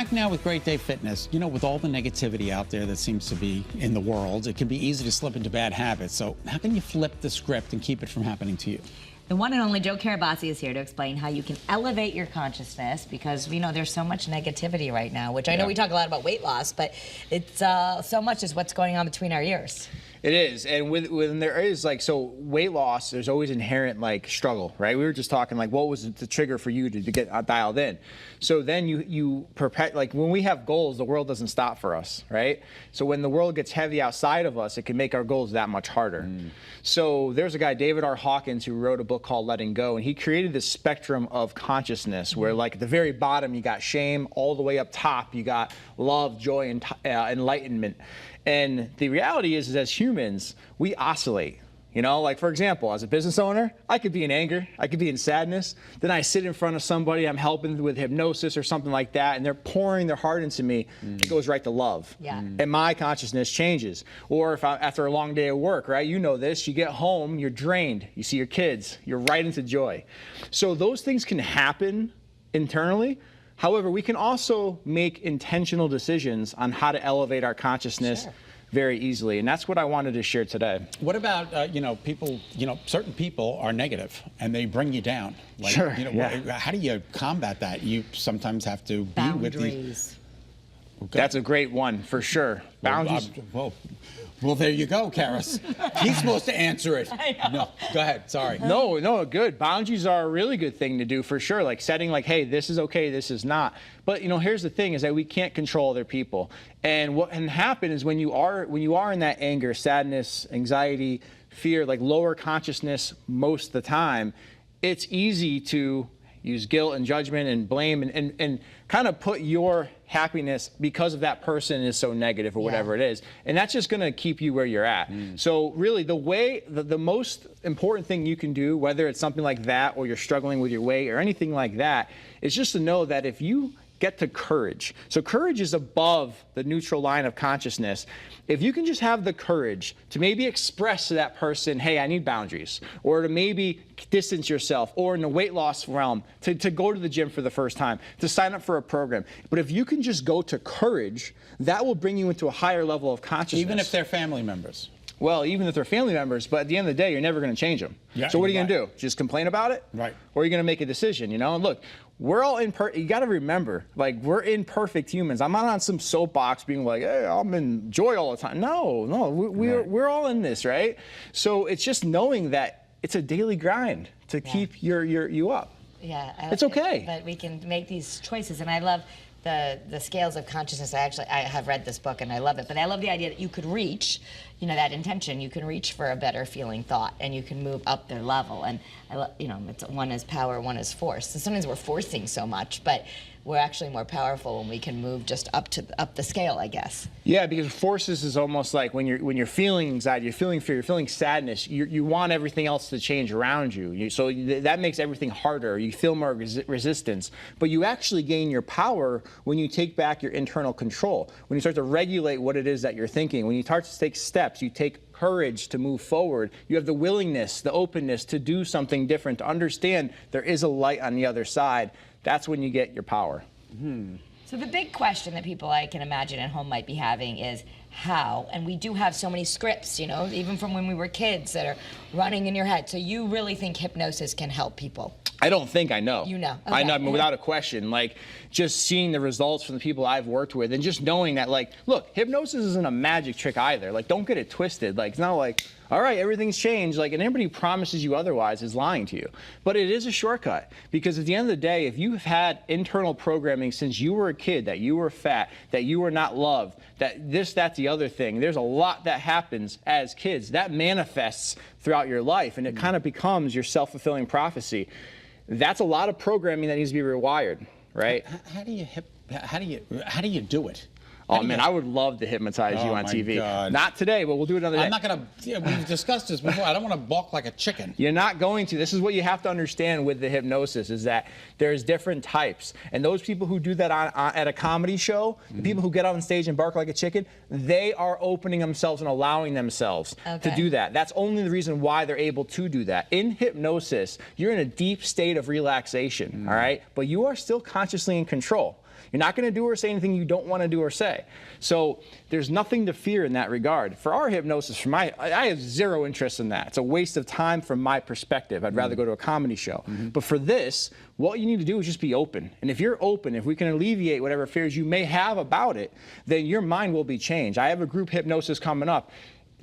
back now with Great Day Fitness. You know, with all the negativity out there that seems to be in the world, it can be easy to slip into bad habits. So how can you flip the script and keep it from happening to you? The one and only Joe Carabase is here to explain how you can elevate your consciousness, because we know there's so much negativity right now, which I know we talk a lot about weight loss, but it's so much is what's going on between our ears. It is, and when there is so weight loss, there's always inherent struggle, right? We were just talking what was the trigger for you to get dialed in. So then you when we have goals, the world doesn't stop for us, right? So when the world gets heavy outside of us, it can make our goals that much harder. So there's a guy, David R. Hawkins, who wrote a book called Letting Go, and he created this spectrum of consciousness where at the very bottom you got shame, all the way up top you got love, joy, and enlightenment. And the reality is as humans, we oscillate. You know, for example, as a business owner, I could be in anger, I could be in sadness. Then I sit in front of somebody I'm helping with hypnosis or something like that, and they're pouring their heart into me. It goes right to love. And my consciousness changes. Or if after a long day of work, right? You know this, you get home, you're drained. You see your kids, you're right into joy. So those things can happen internally. However, we can also make intentional decisions on how to elevate our consciousess very easily, and that's what I wanted to share today. What about people? Certain people are negative and they bring you down. How do you combat that? You sometimes have to be with these. That's a great one for sure. Boundaries. Well, there you go, Karis. He's supposed to answer it. No, go ahead. Sorry. No, good. Boundaries are a really good thing to do for sure. Setting hey, this is okay, this is not. But here's the thing: is that we can't control other people. And what can happen is when you are in that anger, sadness, anxiety, fear, lower consciousness most of the time, it's easy to use guilt and judgment and blame and kind of put your happiness because of that person is so negative or whatever it is. And that's just going to keep you where you're at. So really the most important thing you can do, whether it's something like that or you're struggling with your weight or anything like that, is just to know that if you get to courage. So courage is above the neutral line of consciousness. If you can just have the courage to maybe express to that person, hey, I need boundaries, or to maybe distance yourself, or in the weight loss realm, to go to the gym for the first time, to sign up for a program. But if you can just go to courage, that will bring you into a higher level of consciousness. Even if they're family members. Well, even if they're family members, but at the end of the day, you're never going to change them. So what are you going to do? Just complain about it? Right. Or are you going to make a decision, And look, we're all you got to remember, we're imperfect humans. I'm not on some soapbox being hey, I'm in joy all the time. No, we're all in this, right? So it's just knowing that it's a daily grind to keep you up. It's okay. But we can make these choices, and I love the scales of consciousness. I have read this book and I love it, but I love the idea that you could reach, that intention. You can reach for a better feeling thought, and you can move up their level. And I love, it's one is power, one is force. So sometimes we're forcing so much, but we're actually more powerful when we can move just up the scale, I guess. Yeah, because forces is almost like when you're feeling anxiety, you're feeling fear, you're feeling sadness, you want everything else to change around you. So that makes everything harder. You feel more resistance. But you actually gain your power when you take back your internal control, when you start to regulate what it is that you're thinking, when you start to take steps, you take courage to move forward. You have the willingness, the openness to do something different, to understand there is a light on the other side. That's when you get your power. So the big question that people, I can imagine, at home might be having is how? And we do have so many scripts, even from when we were kids, that are running in your head. So you really think hypnosis can help people? I don't think I know. You know. Okay. I know, without a question. Just seeing the results from the people I've worked with, and just knowing that, look, hypnosis isn't a magic trick either. Don't get it twisted. It's not all right, everything's changed. And anybody who promises you otherwise is lying to you. But it is a shortcut, because at the end of the day, if you've had internal programming since you were a kid, that you were fat, that you were not loved, that this, that, the other thing, there's a lot that happens as kids that manifests throughout your life, and it kind of becomes your self-fulfilling prophecy. That's a lot of programming that needs to be rewired, right? How do you do it? Oh, man, I would love to hypnotize you on TV. God. Not today, but we'll do it another day. I'm not going to, we've discussed this before. I don't want to balk like a chicken. You're not going to. This is what you have to understand with the hypnosis, is that there's different types. And those people who do that at a comedy show, the people who get on stage and bark like a chicken, they are opening themselves and allowing themselves to do that. That's only the reason why they're able to do that. In hypnosis, you're in a deep state of relaxation, all right? But you are still consciously in control. You're not going to do or say anything you don't want to do or say. So there's nothing to fear in that regard. For our hypnosis, I have zero interest in that. It's a waste of time from my perspective. I'd rather go to a comedy show. But for this, what you need to do is just be open. And if you're open, if we can alleviate whatever fears you may have about it, then your mind will be changed. I have a group hypnosis coming up.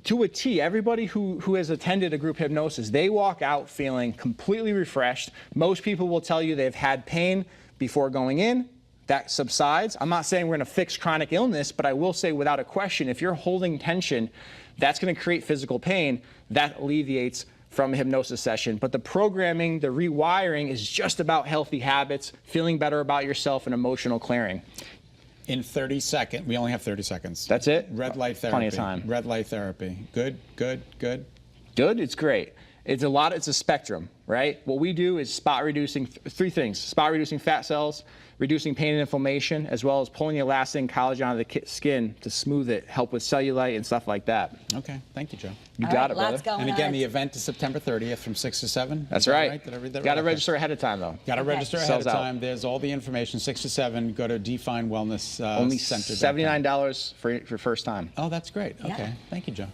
To a T, everybody who has attended a group hypnosis, they walk out feeling completely refreshed. Most people will tell you they've had pain before going in. That subsides. I'm not saying we're going to fix chronic illness, but I will say without a question, if you're holding tension, that's going to create physical pain. That alleviates from a hypnosis session. But the programming, the rewiring is just about healthy habits, feeling better about yourself, and emotional clearing. In 30 seconds, we only have 30 seconds. That's it? Red light therapy. Plenty of time. Red light therapy. Good, good, good. Good, it's great. It's a spectrum, right? What we do is spot reducing, three things: spot reducing fat cells, reducing pain and inflammation, as well as pulling the elastin collagen out of the skin to smooth it, help with cellulite and stuff like that. Okay, thank you, Joe. You got it, brother. Let's go. And again, the event is September 30th from 6 to 7. That's right. Did I read that right? Got to Okay. register ahead of time, though. Got to register ahead Sells of out. time. There's all the information, 6 to 7. Go to Define Wellness Only Center. $79 for first time. Oh, that's great. Yeah. Okay, thank you, Joe.